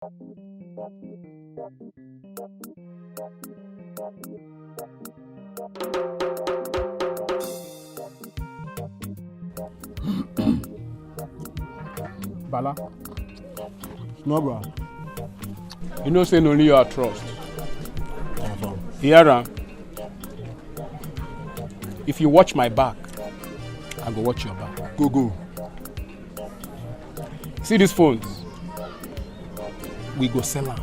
Bala. No, bro. You know, saying only you are trust. Here, if you watch my back, I go watch your back. Go. See these phones? We go sell them.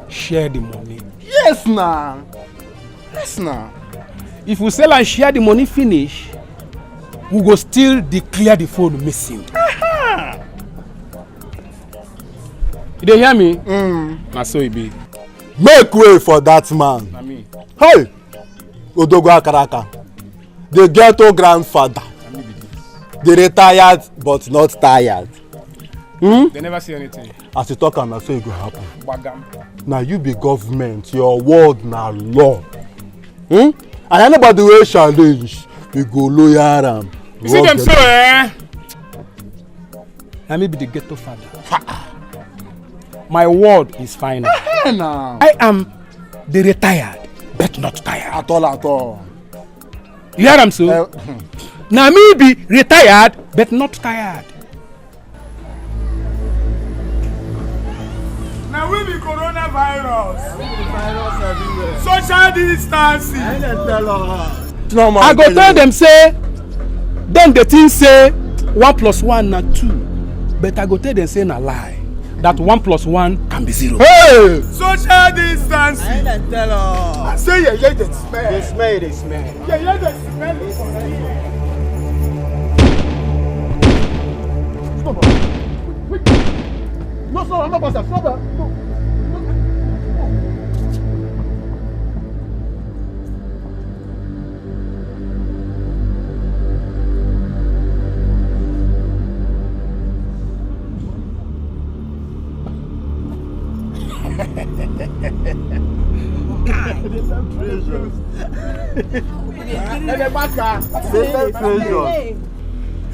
Share the money. Yes, nah. If we sell and share the money finish, we go still declare the phone missing. You dey hear me? Na so e be. Make way for that man. Na me. Hey! Odogo Akaraka. The ghetto grandfather. Na me be this. The retired but not tired. They never see anything. As you talk, na so e go happen. Bagam. Now you be government, your word na law. And anybody wey challenge, we go lawyer am. You see them so, eh? Na me be the ghetto father. My word is final. I am the retired but not tired. At all. You hear am so? Na me be retired but not tired. Now we be coronavirus. Social distancing. I go tell them say, then the thing say 1 + 1 na 2. But I go tell them say na lie. That 1 + 1 can be 0. Hey! Social distancing. I say you hear the smell. The smell. You hear the smell. Stop. Wait. No, I'm not passing. Stop.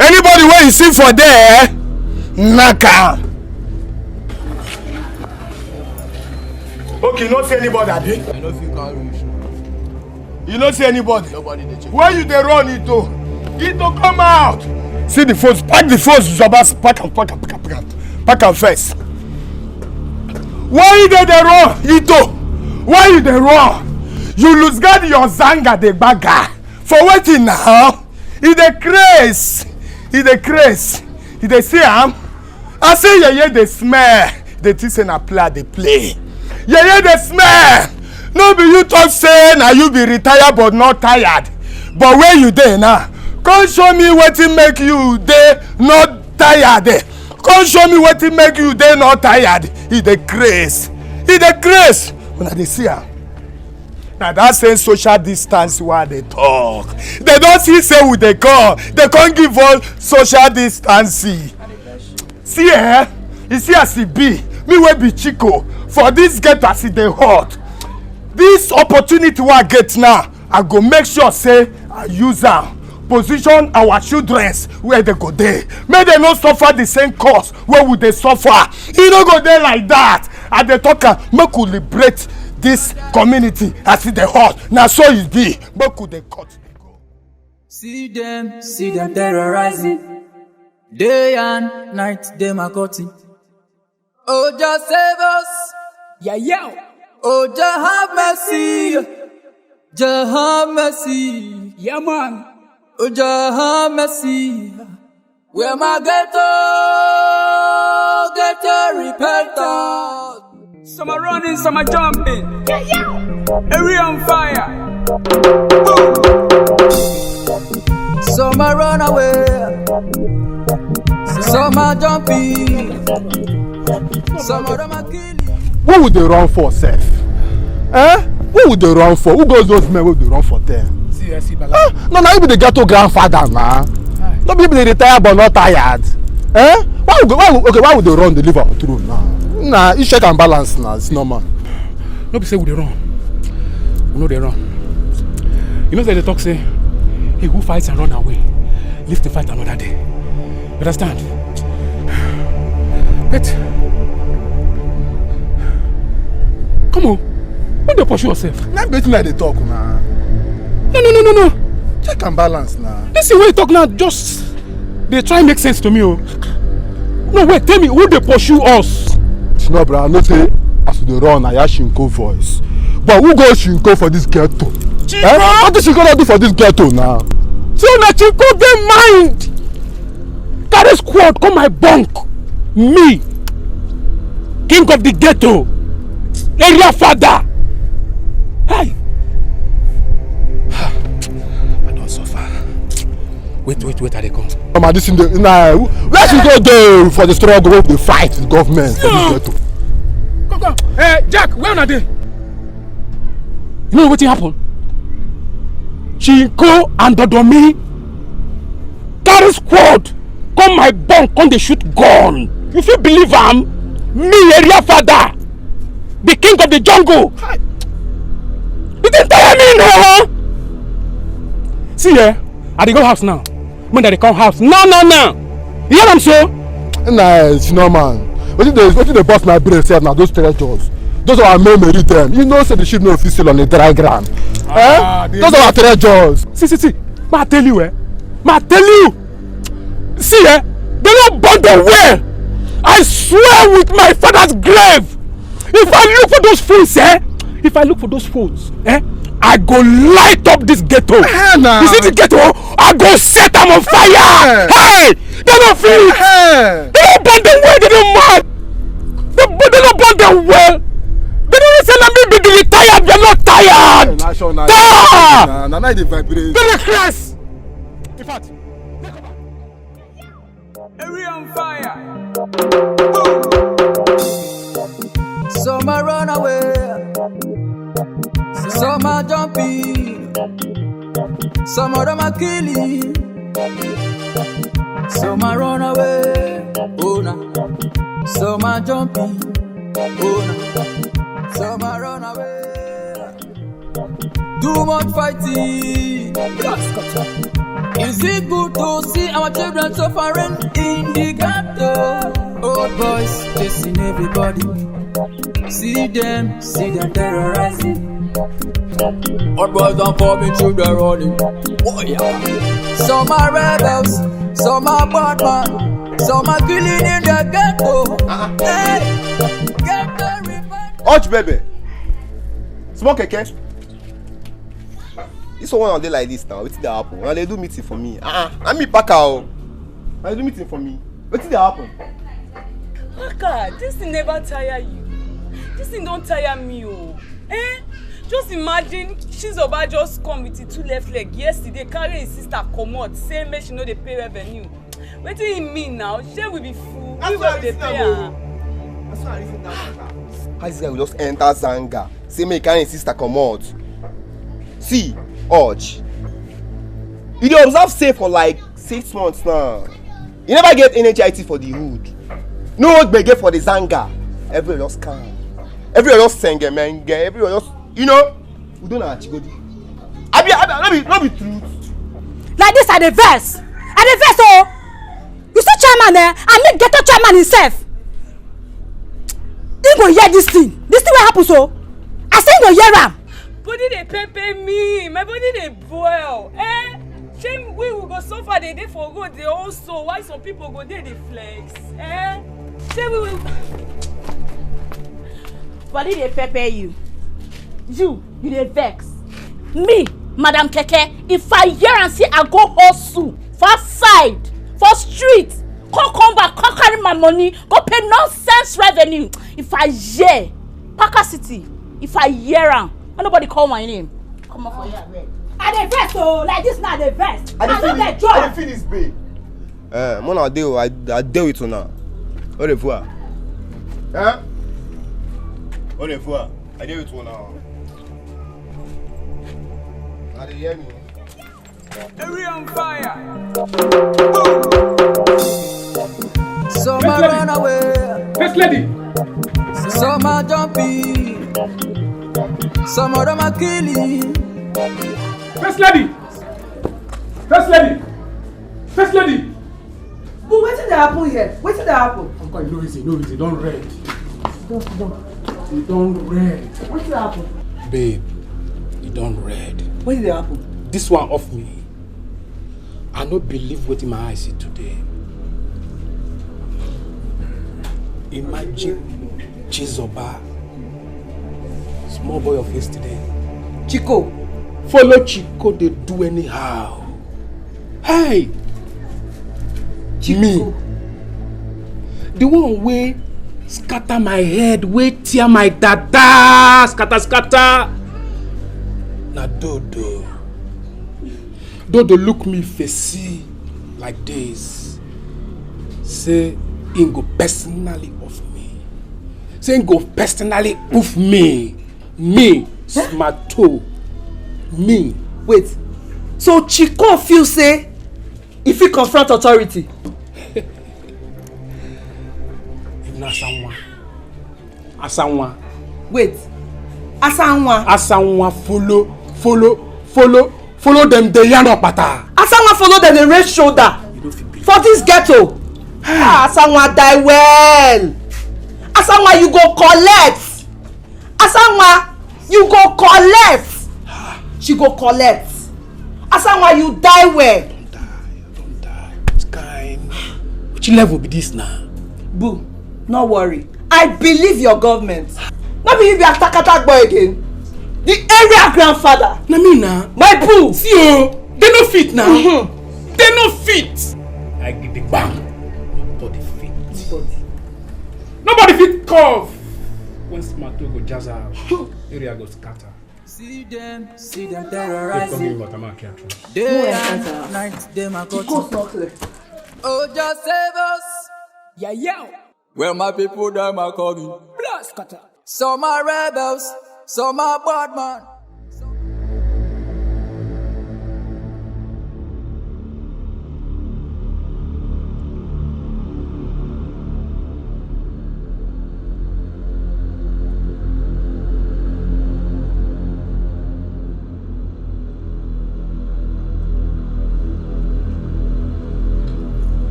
Anybody wey you see for there, naka. Okay, you no see anybody, abi? I no fit carry you. You no see anybody? Nobody dey check. Where you dey run, Ito? Ito, come out! See the phones, pack the phones, Jabas, pack am first. Why you dey run, Ito? Why you dey run? You lose guard your zanga dey gbaga. For wetin now? E dey craze. E dey see am? I say yeye dey smell. Dey think say na play I dey play. Yeye dey smell. No be you talk say na you be retired but not tired. But where you dey now? Come show me wetin make you dey not tired. Come show me wetin make you dey not tired. E dey craze. Una dey see am? Na that same social distance wey dey talk. They don see say we dey come. They come give us social distancing. See you see as e be. Me wey be Chico for this ghetto as e dey hot. This opportunity wey I get now, I go make sure say I use am position our children where they go dey. Make dem no suffer the same cause wey we dey suffer. E no go dey like that. I dey talk am make we liberate this community as e dey hot. Na so e be. Make we dey cut. See them terrorizing. Day and night, them are cutting. Oh, just save us. Yeah. Oh, just have mercy. Just have mercy. Yeah, man. Oh, just have mercy. Where my ghetto repentance. Some are running, some are jumping. Yeah. Area on fire. Some are run away. Some are jumping. Some of them are killing. What would they run for, sef? What would they run for? Who goes those men wey dey run for them? See, Bala. No, you be the ghetto grandfather, na. No be the retired but not tired. Why would they run the live on throne now? Nah, you check and balance now. It's normal. No be say we dey run. We no dey run. You know say they talk say, he who fights and run away, live to fight another day. You understand? But come on, don't dey pursue yourself. Now betting like they talk now. No. Check and balance now. Listen, when you talk now, just they try make sense to me. Oh. No, wait, tell me, who they pursue us? No, bro, I know say as they run, I hear Shinko voice. But who goes Shinko for this ghetto? Chinko? What is Shinko do for this ghetto now? So na Chinko get mind. Carry squad come my bunk. Me, king of the ghetto, area father. Hi. I don't suffer. Wait, I dey come. Man, this in the now. Where should go there for the struggle of the fight with government for this ghetto? Come. Hey, Jack, where are they? You know what happened? Chinko and Dodomi carry squad come my bunk, come they shoot gun. If you believe am, me area father, the king of the jungle. You didn't tell me now. See here, I dey go house now. When they come house, no. You hear them so? Nice, you know, man. What if they bust my brain self now? Those treasures. Those are our memory them. You know, say the ship no official on the dry ground. Those are our treasures. See. Ma tell you, Ma tell you. See, they don't burn the well. I swear with my father's grave. If I look for those fools, I go light up this ghetto. You see the ghetto? I go set them on fire. Hey, they don't feel it. They don't burn the well. They don't mad. They don't burn the well. They don't say let me be retired. They're not tired. Now they vibrate. They're class. In fact, Area on fire. Some are run away. Some are jumping. Some of them are killing. Some are run away. Oh no. Some are jumping. Oh no. Some are run away. Too much fighting. Is it good to see our children suffering in the ghetto? Old boys chasing everybody. See them terrorizing. Old boys don't fall me children running. Oh yeah. Some are rebels, some are bad man, some are killing in the ghetto. Hey, ghetto revival. Ouch, baby. Smoke keke. This one day like this now. What's the happen? When they do meeting for me. I'm me pack out. When they do meeting for me. What's the happen? Paka, this thing never tire you. This thing don't tire me, oh. Just imagine Shizoba just come with the 2 left leg yesterday, carry his sister come out, say make she know they pay revenue. What do you mean now? She will be fool. We will they pay her. That's why I reason that. How this guy will just enter Zanga, say make carry his sister come out. See, Urge. You dey observe say for like 6 months now. You never get NHIT for the hood. No gbege for the Zanga. Everywhere just calm. Everywhere just senge, everywhere just, you know, we don't know Chigodi. Not be truth. Like this, I the verse, oh. You see chairman there, I mean ghetto chairman himself. He go hear this thing will happen so. I say he go hear am. Body they pay me, my body they boil. Shame we will go so far they for good, they also why some people go there they flex. Shame we will. Body they pay you. You dey vex. Me, Madam Keke, if I hear and see I go hustle for outside, for street, come back, come carry my money, go pay nonsense revenue. If I hear Paka City, if I hear am, nobody call my name. Come on for here. I dey vex oh, like this now I dey vex. I don't get joy. I dey feel this babe. Mon I deal with you now. Au revoir. Au revoir. I deal with you now. I dey hear me. Area on fire. Some are run away. First lady. Some are jumping. Some of them are killing. First lady. But wetin dey happen here? Wetin dey happen? Uncle, no easy, don't red. Don't. Don't red. Wetin happen? Babe, you don't red. Wetin dey happen? This one off me. I no believe what in my eyes see today. Imagine Chizoba, small boy of yesterday. Chico. Follow Chico, they do anyhow. Hey! Chico. Me. The one way scatter my head, way tear my dada, scatter. Na Dodo. Dodo look me facey like this. Say, he go personally off me. Say, he go personally off me. Me, smart toe. Me. Wait. So Chico feel say if he confront authority? If not Asanwa. Wait. Asanwa follow them the yarn up pata. Asanwa follow them the raise shoulder. For this ghetto. Asanwa die well. Asanwa you go collect. Asanwa you go collect. She go collect. Asanwa you die well. Don't die. It's kind. Which level be this now? Boo, no worry. I believe your government. Not be you be a takatak boy again. The area grandfather. Na me na. My boo. See you. They no fit now. They no fit. I give the bang. Nobody fit. Nobody fit cough. When smart go jazz out, area go scatter. See them terrorizing. Day and night, them are cutting. Oh, just save us. Yeah. Well, my people, them are coming. Blast cutter. Some are rebels, some are bad man.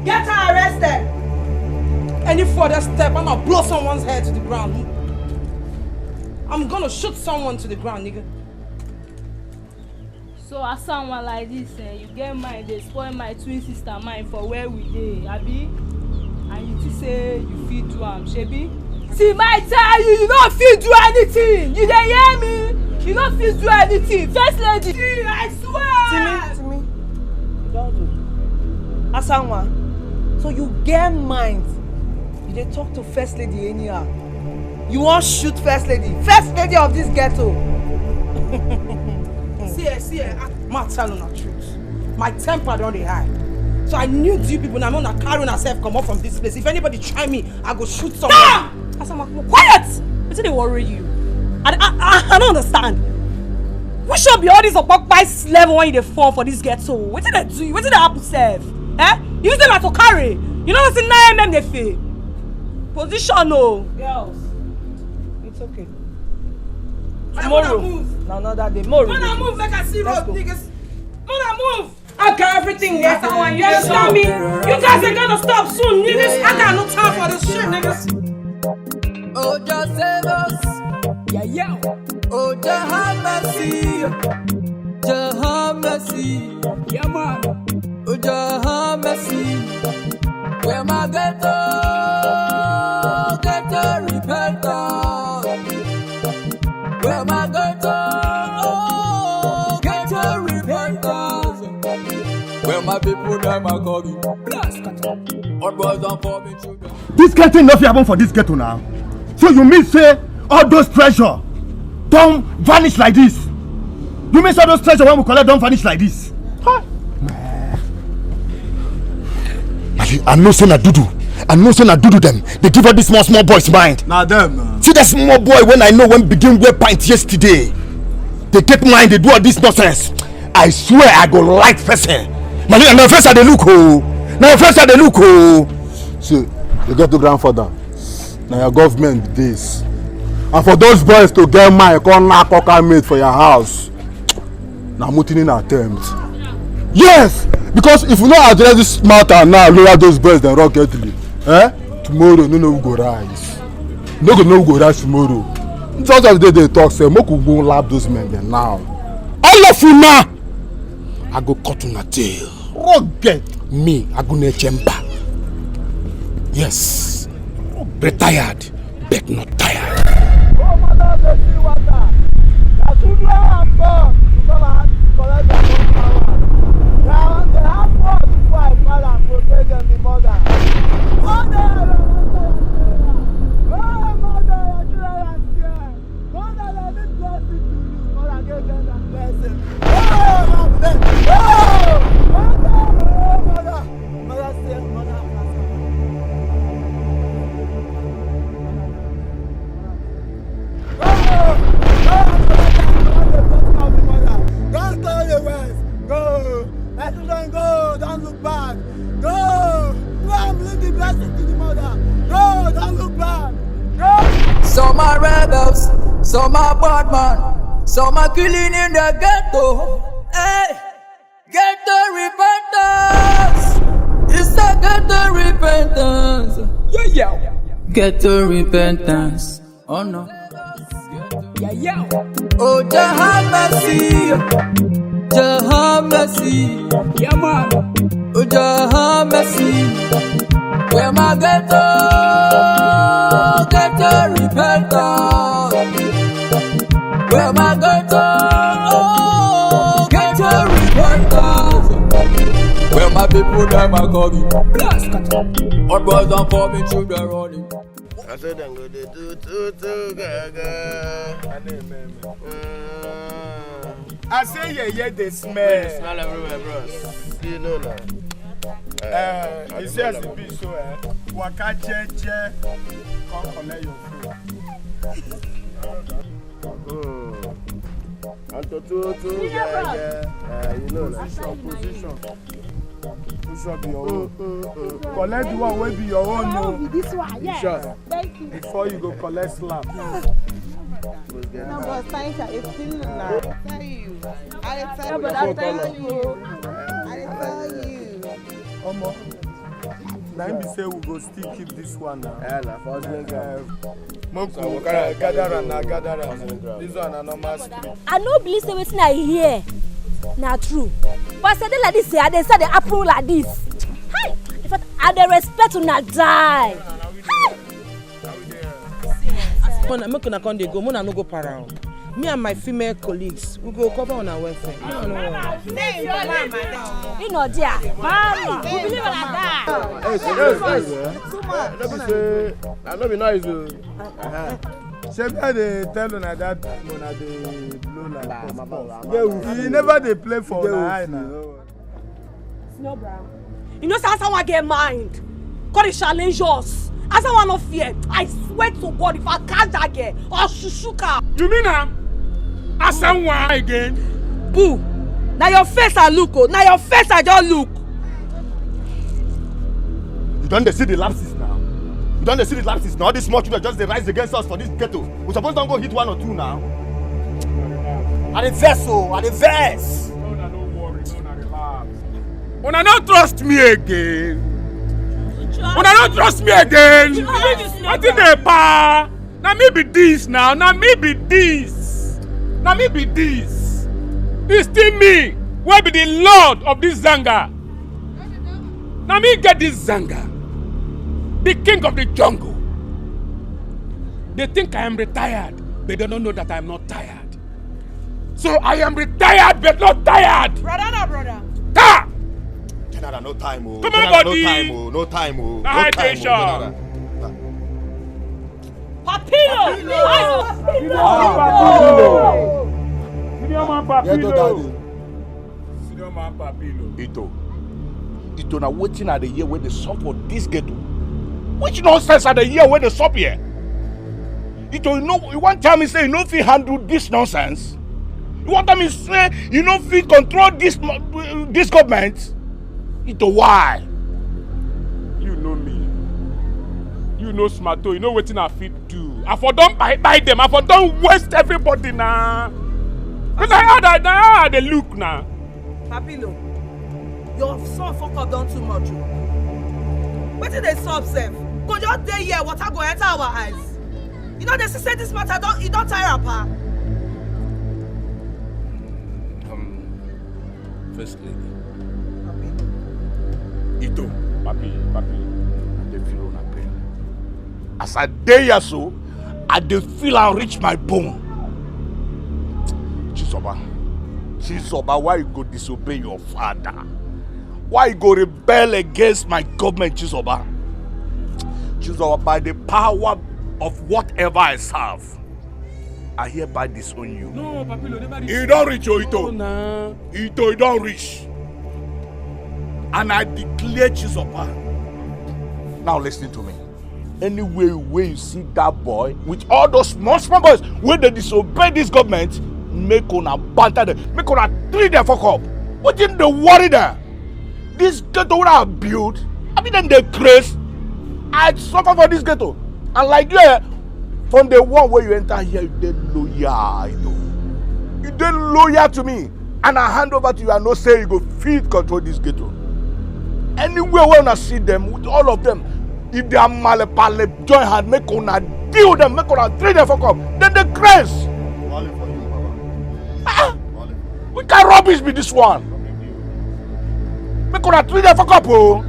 Get her arrested! Any further step, I'm gonna blow someone's head to the ground. I'm gonna shoot someone to the ground, nigga. So as someone like this, you get mine, they spoil my twin sister mine for where we dey, abi? And you just say you fit do am, shebi? See, my tell you, you don't fit do anything. You dey hear me? You don't fit do anything. First lady, I swear. Timmy, don't do. Asanwa, so you get mind. You dey talk to first lady anyhow. You won't shoot first lady of this ghetto. See, I'm not telling the truth. My temper don't dey high. So I knew you people now I'm not carrying herself come up from this place. If anybody try me, I go shoot someone. Asanwa, quiet! What's they worry you? I don't understand. We should be all this uppice level when you dey fall for this ghetto. What did they do? What did they happen serve? You use them like to carry. You know what's in 9mm they feel? Position no. Girls, it's okay. Tomorrow. Now another day. Tomorrow. Wanna move like I see road niggas. Wanna move. I got everything here. You understand me? You guys are gonna stop soon, niggas. I got no time for this shit, niggas. Oh, just save us. Yeah. Oh, just have mercy. Just have mercy. Yeah, man. Oh, just have mercy. Where my ghetto repentance. Where my ghetto repentance. Where my people them are coming. What boys on for me children. This kind thing nothing happen for this ghetto now. So you mean say all those treasure don't vanish like this? You mean say all those treasure when we collect don't vanish like this? Huh? I know say na Dudu. I know say na Dudu them. They give her this small boy's mind. Now them. See that small boy when I know when begin wear pint yesterday. They take mind, they do all this nonsense. I swear I go light person. Now first they look See, you get to grandfather. Now your government this. And for those boys to get mine, come knock coca made for your house. Now mutiny attempt. Yes, because if we not address this matter now, lower those boys then rocketly. Tomorrow, no go rise. No go rise tomorrow. Just as they talk, say, Moku go lap those men then now. All of you now, I go cut on a tail. Rocket. Me, I go near chamber. Yes, retired, but not tired. Some are rebels, some are bad man, some are killing in the ghetto. Hey, ghetto repentance. It's a ghetto repentance. Yeah. Ghetto repentance. Oh no. Yeah. Oh, Jah mercy. Jah mercy. Yeah, man. Oh, Jah mercy. Where my ghetto repentance. Where my ghetto repentance. Where my people them are going. Blast. Our brothers and for me children running. I said I'm going to do gaga. I say yeah, they smell. They smell everywhere, bros. You know now. You see as it be so, waka cheche, come collect your food. And to gaga. You know now. Position. Push up your own. Collect the one will be your own. No. This one, yes. Sure. Thank you. Before you go collect slap. No, but thank you. It's still now. I tell you. I tell you. Omo. Now be say we go still keep this one now. Yeah, first Moko, gather and this one a normal street. I no believe say wetin I hear na true. But say like this, I dey say the apple like this. Hi, in fact, I dey respect una die. Hi. Make una come dey go, una no go para. Me and my female colleagues, we go cover on our welfare. No. You know, dear. Mama, we believe in that. I know be nice. Shebi dey tell una that una dey blow like he never dey play for una eye now. Snow Brown. You know someone get mind. God is challenge us. As I no fear, I swear to God, if I catch that girl or shushuka. You mean Asanwa again? Boo! Now your face I look, oh. Now your face I just look. You don't see the lapses now. You don't see the lapses now. All these small children just they rise against us for this ghetto. We supposed to go hit one or two now. I dey vex o, I dey vex. No, don't worry, relax. Una don't trust me again. Una don't trust me again. I think they pa. Now me be this now. Now me be this. It's still me. Where be the Lord of this Zanga? Now me get this Zanga. The king of the jungle. They think I am retired, but they don't know that I am not tired. So I am retired but not tired. Brother. Ta! General, no time, oh. Come on, buddy. No time, oh. Hydration. Papilo. Senior man Papilo. Ito na waiting at the year when they sup for this ghetto. Which nonsense are the year when they sup here? Ito, you want to tell me say you no fit handle this nonsense? You want to tell me say you no fit control this government? Ito, why? You know me. You know Smarto. You know what I fit do. I for don't buy them. I for don't waste everybody now. Because how they look now. Papilo, Your son fuck up done too much. Wetin dey sup sef? Go just dey here, water go enter our eyes. You know they say this matter don't tire apa. First lady. Ito, papi, I dey feel una pain. As I dey here so, I dey feel and reach my bone. Chizoba, why you go disobey your father? Why you go rebel against my government, Chizoba? Chizoba, by the power of whatever I serve, I hereby disown you. No, Papilo, never reach. You don't reach, Ito. Oh, nah. Ito, you don't reach. And I declare Chizoba. Now listen to me. Anyway, where you see that boy with all those small boys, when they disobey this government, make una banter them, make una treat them fuck up. What in the worry there? This ghetto would have built. I mean, then they craze. I suffer for this ghetto. And like you, from the one where you enter here, you dey loyal, you dey loyal to me. And I hand over to you and no say you go feed control this ghetto. Anywhere where una see them, with all of them, if they are malepale, join hand, make una deal them, make una treat them fuck up. Then they craze. What kind of rubbish be this one? Make una treat them fuck up, oh.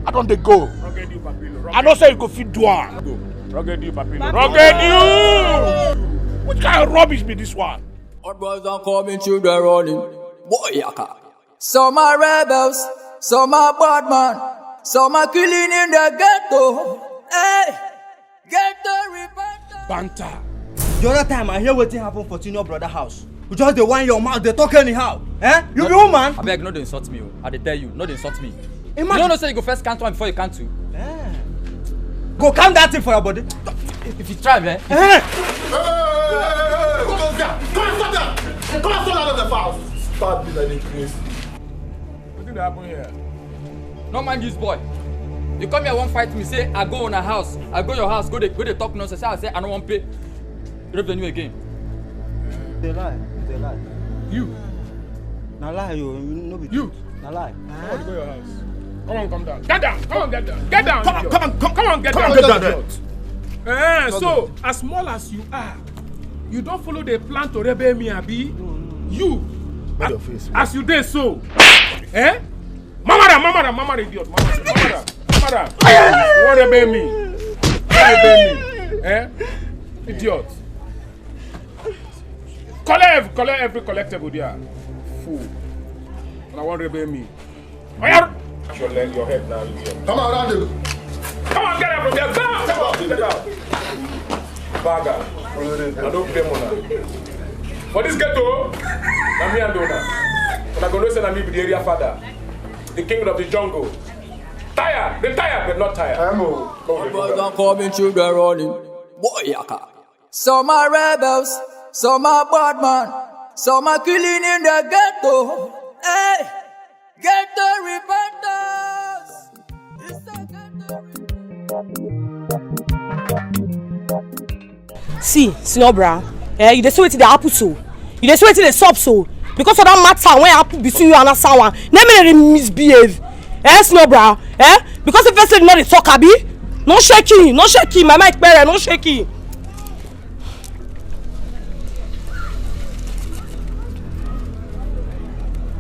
I don't they go. I don't say you go feed one. Rugged you, Papilo. Rugged you! What kind of rubbish be this one? Hot boys are coming through the running. Boy, yaka. Some are rebels, some are bad man, some are killing in the ghetto. Hey, ghetto repentance. Banter. The other time I hear what happened for Tino brother house. You just the one your mouth, they talk anyhow. Eh? You be woman? I beg, no dey insult me. I dey tell you, no dey insult me. Imagine. You don't know say you go first count one before you count two. Go count that thing for your body. If you try, man. Who goes there? Come and stop them! Come and stop out of the house! Stop this like this. What did happen here? No mind this boy. You come here, won't fight me. Say I go on a house, I go your house, go they talk nonsense. I say I don't want pay revenue again. They lie. You. Now lie, no be you. Now lie. Come on, go your house. Come on, come down. Get down. Come on, get down. Get down. Come on, get down. So, as small as you are, you don't follow the plan to rebel me, Abi. You. As you did so. Eh? Mama, idiot. Mama. You want to rebel me? Eh? Idiot. Collect every collectible there. Fool. And I want to rebel me. Your leg, your head now. Come on, Randy. Come on, get out from there. Get out. Baga. I don't play more. For this ghetto, I'm here and Dona. And I'm going to say I'm the area father. The king of the jungle. Tired. They're tired, but not tired. Boys are coming through the running. Boy, yaka. Some are rebels, some are bad man, some are killing in the ghetto. Hey, ghetto repentance. It's a ghetto. See, Sinobra, you dey see wetin dey happen so. You dey see wetin dey sup so. Because of that matter when happen between you and someone, na me dey misbehave. Sinobra, because the person no dey talk abi, no shaking, my mic better, no shaking.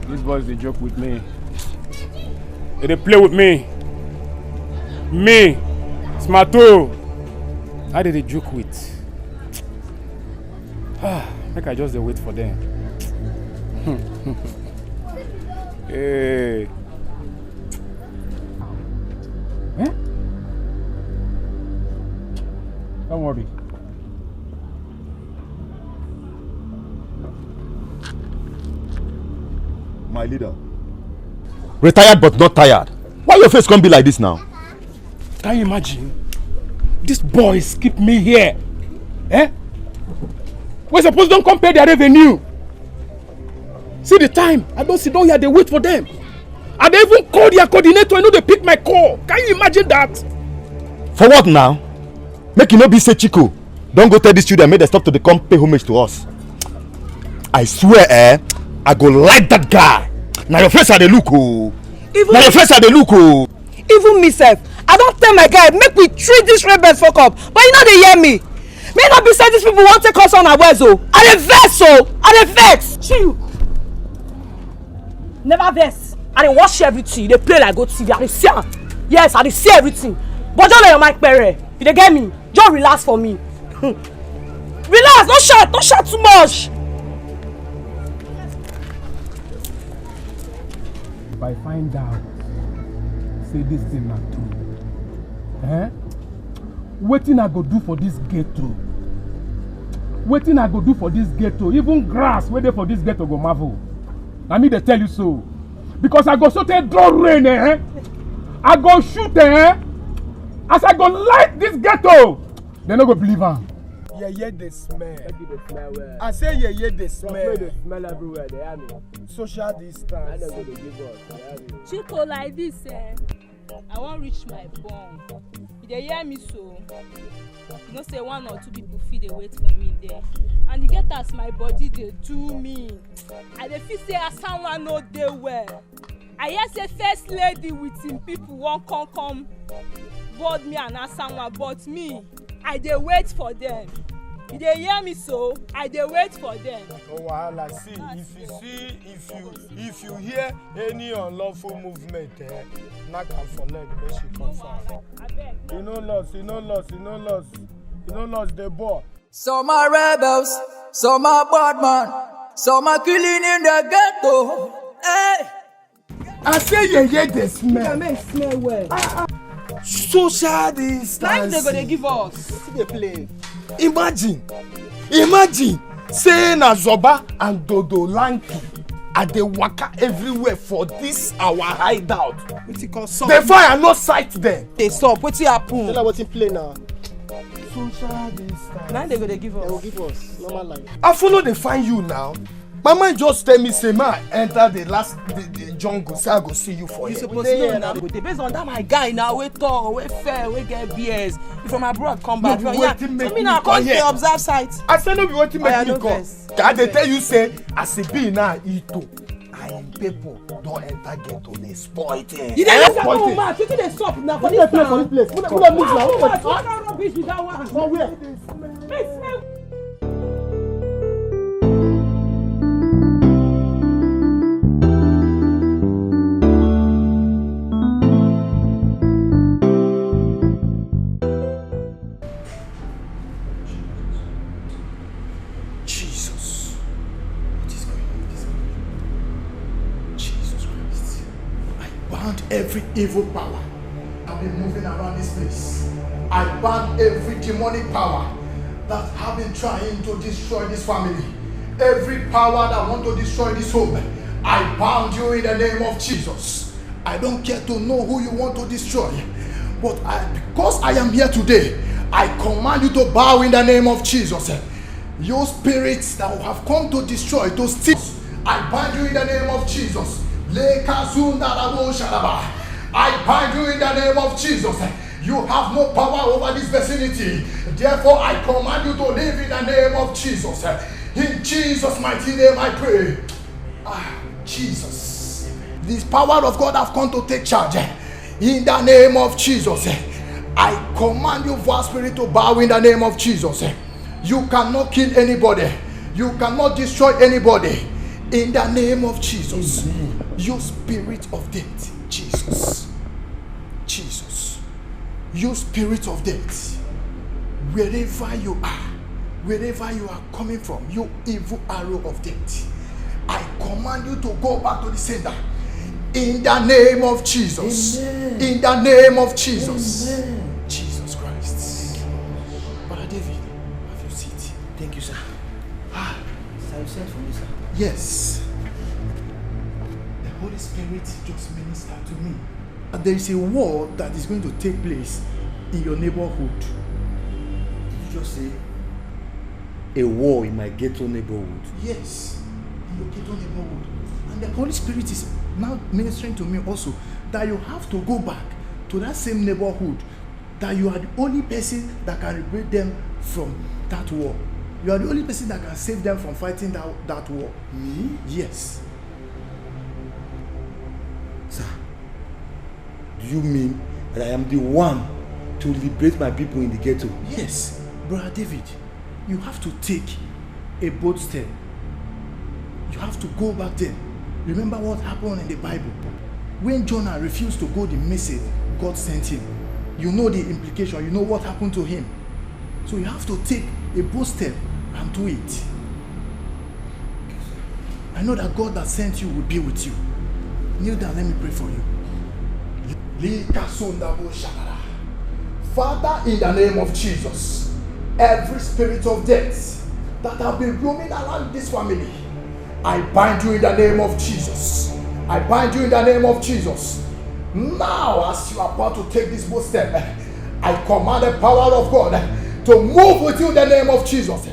These boys, they joke with me. They play with me. Me, Smarto. How did they joke with? Make I just wait for them. Hey. Eh? Don't worry. My leader. Retired but not tired. Why your face can't be like this now? Can you imagine? These boys keep me here. We're supposed to come pay their revenue. See the time. I don't sit down here, they wait for them. And they even call their coordinator, I know they pick my call. Can you imagine that? For what now? Make you no be say Chico. Don't go tell these children, make them stop to the come pay homage to us. I swear, I go like that guy. Now your face are the look, oh. Now the first they look oh. Even me sef, I don't tell my guy make we treat this rebels fuck up, but you know they hear me. May not be say these people want take us on our ways oh. I dey vex oh, I dey vex. Chill. Never vex. I dey watch everything. They play like good TV. I dey see am. Yes, I dey see everything. But don't let your mic pere. You dey get me? Just relax for me. Relax, don't shout too much. If I find out, say this thing not true, wetin I go do for this ghetto? Wetin I go do for this ghetto? Even grass wey dey for this ghetto go marvel. Na me dey tell you so. Because I go so take draw rain, I go shoot, as I go light this ghetto, they no go believe am. Yeah, the smell. I say yeah, the smell. The smell everywhere. They hear me. Social distance. I know what they give us. They hear me. Chico like this, I wan reach my born. You dey hear me so? You know say one or two people fit dey wait for me there. And you get as my body dey do me. I dey feel say Asanwa no dey well. I hear say first lady with him people wan come board me and Asanwa, but me, I dey wait for them. You dey hear me so? I dey wait for them. Oh wahala, see, if you hear any unlawful movement, knock am for leg, make she confirm. You no lost the ball. Some are rebels, some are bad man, some are killing in the ghetto. Hey! I say yeah, the smell. Yeah, make smell well. Social distance. Life they go dey give us. See the play. Imagine, say na Zoba and Dodo Lanky are dey waka everywhere for this our hideout. Wetin call sup? The fire no sight them. Dey sup, wetin happen? Tell her wetin play now. Social distance. Na they go dey give us. They will give us normal life. I follow dey find you now. My mind just tell me say ma enter the jungle say I go see you for You here. suppose know now. Based on that my guy now wey tall, wey fair, wey get BS. You from abroad come back. No be wetin make me now come come here. dey observe site. I say no be wetin make me no come. vex. I dey tell you say as e be now Ito and people don enter ghetto dey spoil things. You dey look at one man, wetin dey sup na for this town? For this place. Who dey mix now? What kind of rubbish be that one? For where? Make smell. Every evil power I've been moving around this place. I ban every demonic power that have been trying to destroy this family. Every power that want to destroy this home, I bound you in the name of Jesus. I don't care to know who you want to destroy, but because I am here today, I command you to bow in the name of Jesus. Your spirits that have come to destroy, to steal, I bind you in the name of Jesus. I bind you in the name of Jesus. You have no power over this vicinity. Therefore, I command you to live in the name of Jesus. In Jesus' mighty name I pray. Jesus. This power of God have come to take charge. In the name of Jesus. I command you, vile spirit, to bow in the name of Jesus. You cannot kill anybody. You cannot destroy anybody. In the name of Jesus. Amen. You spirit of death, Jesus. Jesus. You spirit of death. Wherever you are coming from, you evil arrow of death, I command you to go back to the sender. In the name of Jesus. Amen. In the name of Jesus. Amen. Jesus Christ. Brother David, have your seat. Thank you, sir. Sir, you sent for me, sir. Yes. The Holy Spirit just ministered to me. There is a war that is going to take place in your neighborhood. Did you just say a war in my ghetto neighborhood? Yes, in your ghetto neighborhood. And the Holy Spirit is now ministering to me also that you have to go back to that same neighborhood, that you are the only person that can liberate them from that war. You are the only person that can save them from fighting that war. Me? Yes. Sir, you mean that I am the one to liberate my people in the ghetto? Yes, Brother David. You have to take a bold step. You have to go back there. Remember what happened in the Bible? When Jonah refused to go the message God sent him, you know the implication, you know what happened to him. So you have to take a bold step and do it. I know that God that sent you will be with you. Kneel down, let me pray for you. Father, in the name of Jesus, every spirit of death that have been roaming around this family, I bind you in the name of Jesus. I bind you in the name of Jesus. Now, as you are about to take this bold step, I command the power of God to move with you in the name of Jesus.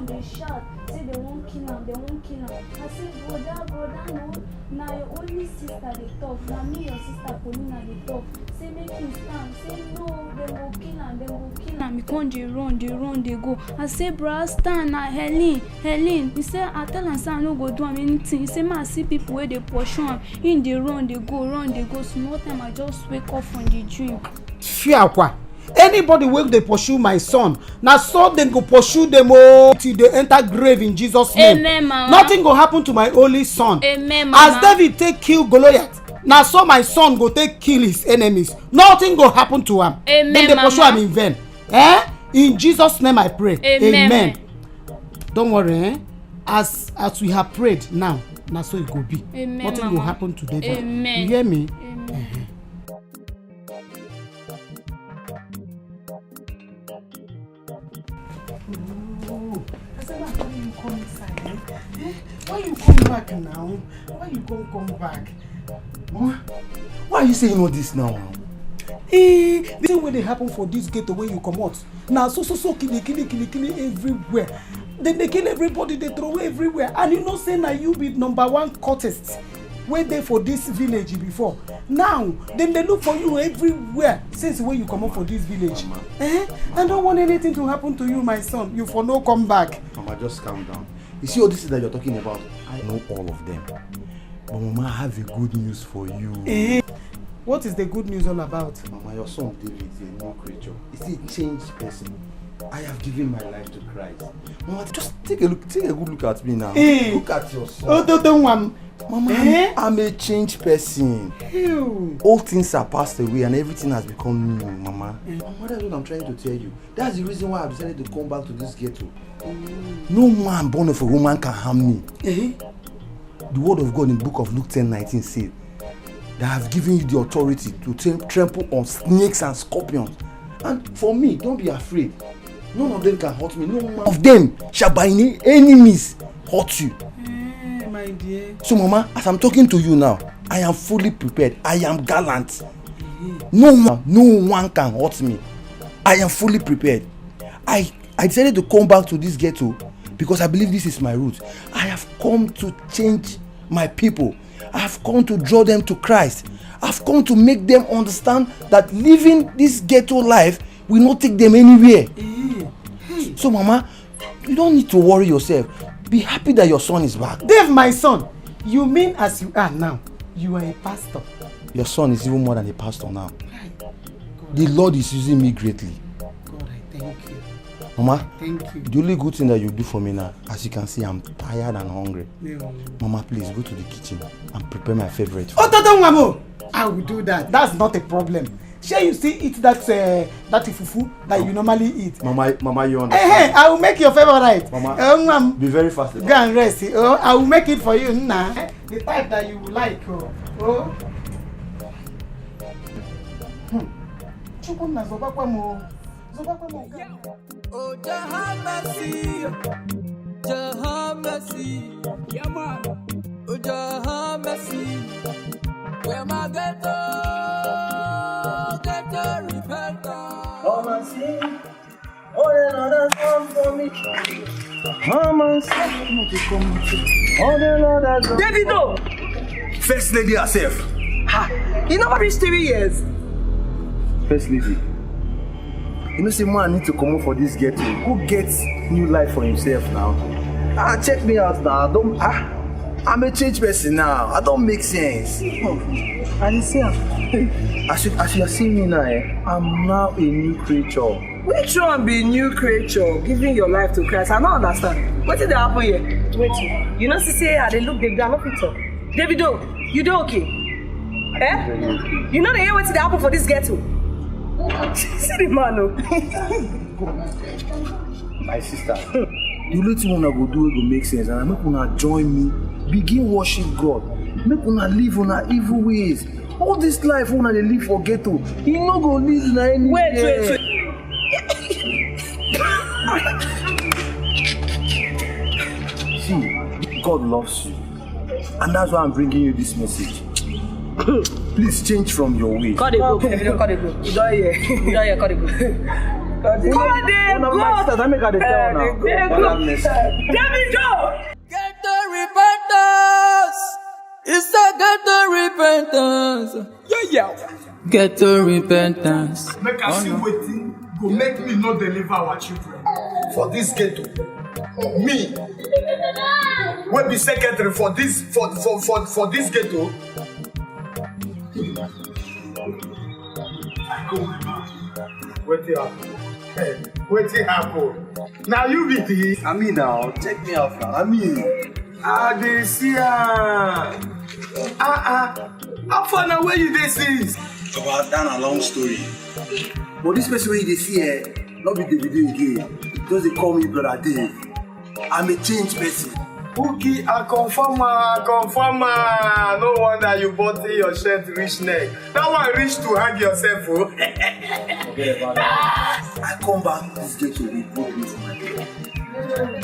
They shout, say they won't kill him. I say, brother, no, now your only sister they talk, now me your sister Paulina they talk. Say make him stand, say no, they will kill him. Because they run, go. I say, bro, stand now, Helen. He say, I tell him, say I no go do anything. He say, I see people where they pursue him, in the run, they go. Small time I just wake up from the dream. Fiakwa. Anybody will they pursue my son. Now so they go pursue them all till they enter grave in Jesus' name. Amen, mama. Nothing go happen to my only son. Amen, mama. As David take kill Goliath, now so my son go take kill his enemies. Nothing go happen to him. Amen, then they pursue him in vain. In Jesus' name I pray. Amen. Don't worry. As we have prayed now so it go be. Amen, nothing mama. will happen to David. Amen. You hear me? Amen. Why you come back now? Why you come back? Why are you saying all this now? The same way they happen for this ghetto where you come out. Now so kill everywhere. Then they kill everybody, they throw away everywhere. And you know say now you be number one cultist. Where they for this village before. Now, then they look for you everywhere since when you come up for this village. I don't want anything to happen to you, my son. You for no come back. Mama, just calm down. You see all this that you're talking about? I know all of them. But Mama, I have a good news for you. What is the good news all about? Mama, your son David is a new creature. He's a changed person. I have given my life to Christ. Mama, just take a good look at me now. Look at your son. Mama, I'm a changed person. All things are passed away and everything has become new, Mama. Mama, that's what I'm trying to tell you. That's the reason why I've decided to come back to this ghetto. No man born of a woman can harm me. The word of God in the book of Luke 10:19 says that I have given you the authority to trample on snakes and scorpions. And for me, don't be afraid. None of them can hurt me. No one of them shall by any enemies hurt you. My dear. So Mama, as I'm talking to you now, I am fully prepared. I am gallant. No one can hurt me. I am fully prepared. I decided to come back to this ghetto because I believe this is my root. I have come to change my people. I have come to draw them to Christ. I've come to make them understand that living this ghetto life will not take them anywhere. So Mama, you don't need to worry yourself. Be happy that your son is back. Dave, my son, you mean as you are now, you are a pastor. Your son is even more than a pastor now. The Lord is using me greatly. God, I thank you. Mama, thank you. The only good thing that you do for me now, as you can see, I'm tired and hungry. Mama, please go to the kitchen and prepare my favorite food. I will do that. That's not a problem. Shall you still eat that fufu that you normally eat? Mama, you understand? I will make your favorite. Mama, be very fast. Go and rest. I will make it for you now. The type that you like. Oh, Jah mercy, Jah mercy, yeah man. Oh, Jah mercy, where my ghetto repentance. Come and see, oh, another song for me. Come and see, oh, the Lord has done. Davido, First lady herself. Ha! You never reached 3 years. First lady. You know, say man need to come up for this ghetto. Who gets new life for himself now? Check me out now. I'm a changed person now. I don't make sense. And you see, as you are seeing me now, I'm now a new creature. Which one be new creature? Giving your life to Christ? I don't understand. What did happen here? Wait, you know, say how they look, they are not picture. Davido, you do okay? Eh? You know the hear what did happen for this ghetto? See the man, no? My sister, the only thing una go do will make sense, and I make una join me, begin worship God, make una live on our evil ways. All this life una dey live for ghetto, you no go live na any. Wait. See, God loves you, and that's why I'm bringing you this message. Please change from your way. Cut it go. If you don't cut it go. You don't hear, cut it go. David, go! Get the repentance! It's a get the repentance! Yeah. Get the repentance. Make us see waiting, go make me not deliver our children. For this ghetto. Me, will be secretary for this ghetto. Wait happen. Now you be this. I mean now, check me out now. I mean, they see how far now where you this is? About that a long story. But this person where you see here, not be the video again. Because they call me Brother Dave. I'm a changed person. Bookie, a confirmer. No wonder you bought your shirt reach neck. That one reach to hang yourself, oh. Forget about that. I come back this gate to be broken for my day.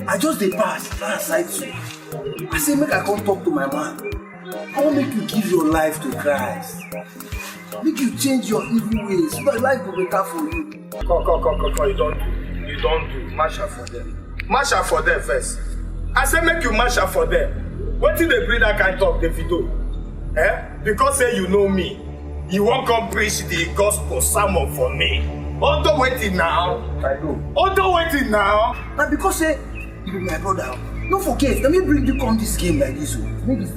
I just dey pass aside you. I say make I come talk to my man. I want make you give your life to Christ. Make you change your evil ways so that life will be better for you. Come. You don't do. Mash up for them. Mash up for them first. I say make you mash up for them. What did they bring that kind of talk, Davido? Because say you know me, you won't come preach the gospel sermon for me. Although waiting now. I know. Although waiting now. And because say you be my brother. Don't forget, let me bring you come this game like this.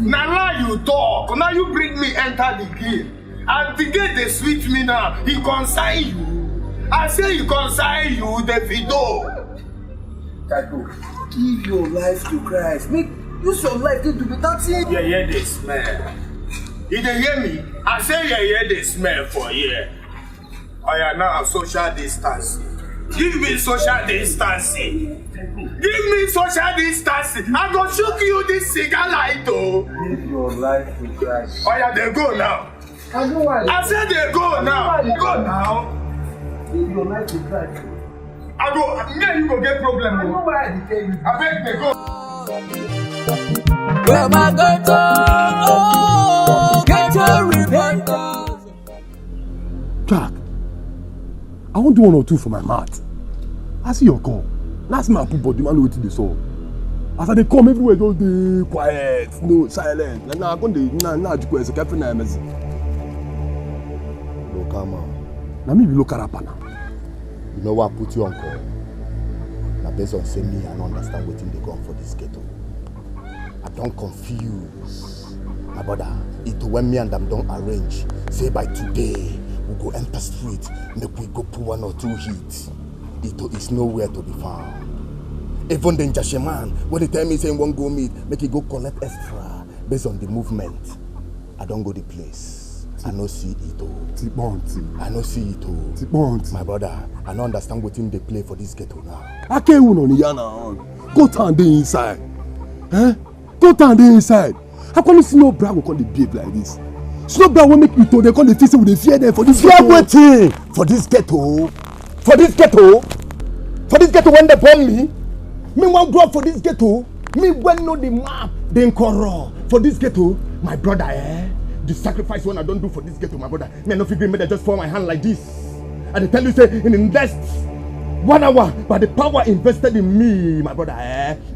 Now you talk. Now you bring me enter the game. And the game they switch me now. He consign you. I say he consign you, Davido. Taiko, give your life to Christ. Use your life to be that thing. Yeah, hear the smell. You dey hear me? I say yeah, hear the smell for here. I am now social distancing. Give me social distancing. Give me social distancing. I go shoot you this cigar light, oh. Give your life to Christ. Oh yeah, they go now. I said they go now. Go now. Give your life to Christ. I go. Me and you go get problem. I know why I tell you. I beg they go. Where my ghetto? Oh, ghetto repentance. Jack, I want to do 1 or 2 for my mat. I see your call. Last man put body man waiting the soul. After they come everywhere, just dey quiet, no silent. And now I come now you go careful now, Messi. Local man. Now me be local rapper now. You know what put you on call? Now based on say me, I don't understand wetin dey go on for this ghetto. I don't confuse. My brother, it when me and them don't arrange. Say by today, we go enter street, make we go put 1 or 2 hits. It is nowhere to be found. Even the Jasheman, when they tell me saying won't go meet, make it go collect extra based on the movement. I don't go the place. I no see it all. I no see it all. My brother, I don't understand what they play for this ghetto now. I can't even on the yana. Go down the inside. Go down the inside. How come you see no brag will come the behave like this? Snow brag will make you to they come the face with the fear there for this ghetto. Waiting for this ghetto. For this ghetto when they bomb me. Me want grow up for this ghetto. Me well know the map. They corrupt for this ghetto. My brother, the sacrifice one I don't do for this ghetto, my brother. Me I no figure me I just form my hand like this. And they tell you say in invest 1 hour, but the power invested in me, my brother.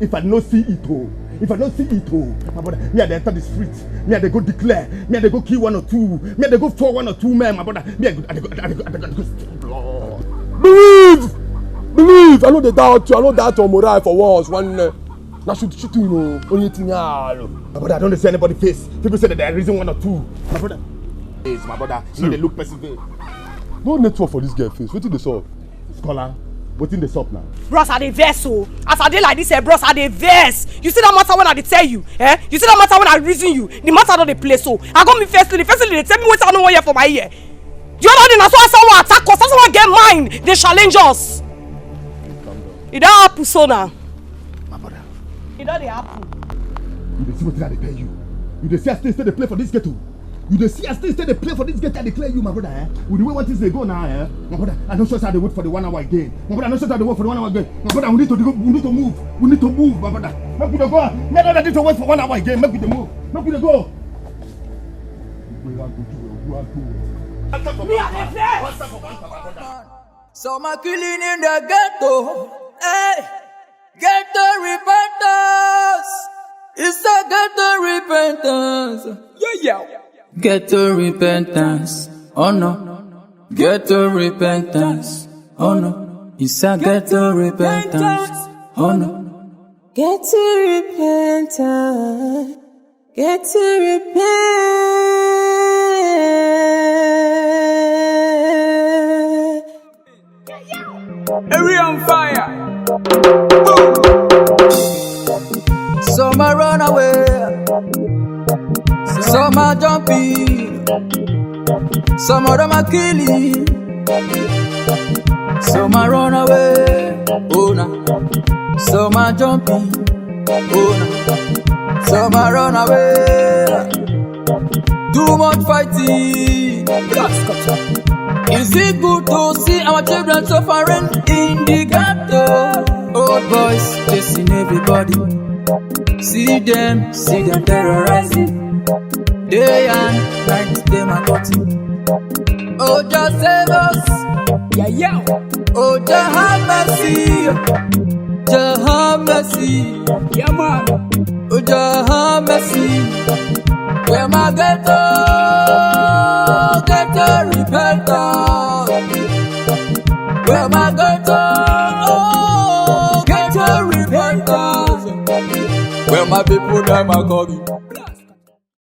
If I no see it all, if I don't see it, oh, my brother, me I dey enter the street, me I dey go declare, me I dey go kill 1 or 2, me I dey go for 1 or 2 men, my brother, me I go stop blood. Believe, I know they doubt you, I know that your moral for once, one, now shoot you know, only thing, my brother, I don't see anybody face, people say that there are reason 1 or 2, my brother, yes, my brother, see they look persevere. No network for this girl face, wetin dey sup? Scholar, wetin dey sup now? Bros, I dey vex o. As I dey like this, bros, I dey vex. You see that matter when I dey tell you, You see that matter when I reason you. The matter don dey play so. I go me first, the first thing they tell me wetin I no wan hear for my ear. The other day na so someone attack us, someone get mind, they challenge us. It don happen so now. My brother, it don dey happen. You dey see wetin I dey tell you. You dey see as things dey play for this ghetto. You dey see as things dey play for this ghetto. I declare you, my brother, With the way things dey go now, my brother, I no sure say I dey wait for the 1 hour again. My brother, I no sure say I dey wait for the 1 hour again. My brother, we need to move. We need to move, my brother. Make we dey go. Make we need to wait for 1 hour again. Make we dey move. Make we dey go. Some are killing in the ghetto. Hey, ghetto repentance. It's a ghetto repentance. Yeah. Ghetto repentance. Oh no. Ghetto repentance. Oh no. It's a ghetto repentance. Oh no. Ghetto repentance. Ghetto repentance. Area on fire. Boom. Some are run away. Some are jumping. Some of them are killing. Some are run away. Oh no. Some are jumping. Oh no. Some are run away. Too much fighting. Is it good to see our children suffering in the ghetto? Old boys chasing everybody. See them terrorizing. Day and night, them are cutting. Oh, just save us. Yeah. Oh, just have mercy. Just have mercy. Yeah, man. Oh, just have mercy. Where my ghetto repentance. Where my ghetto repentance. Where my people them are coming.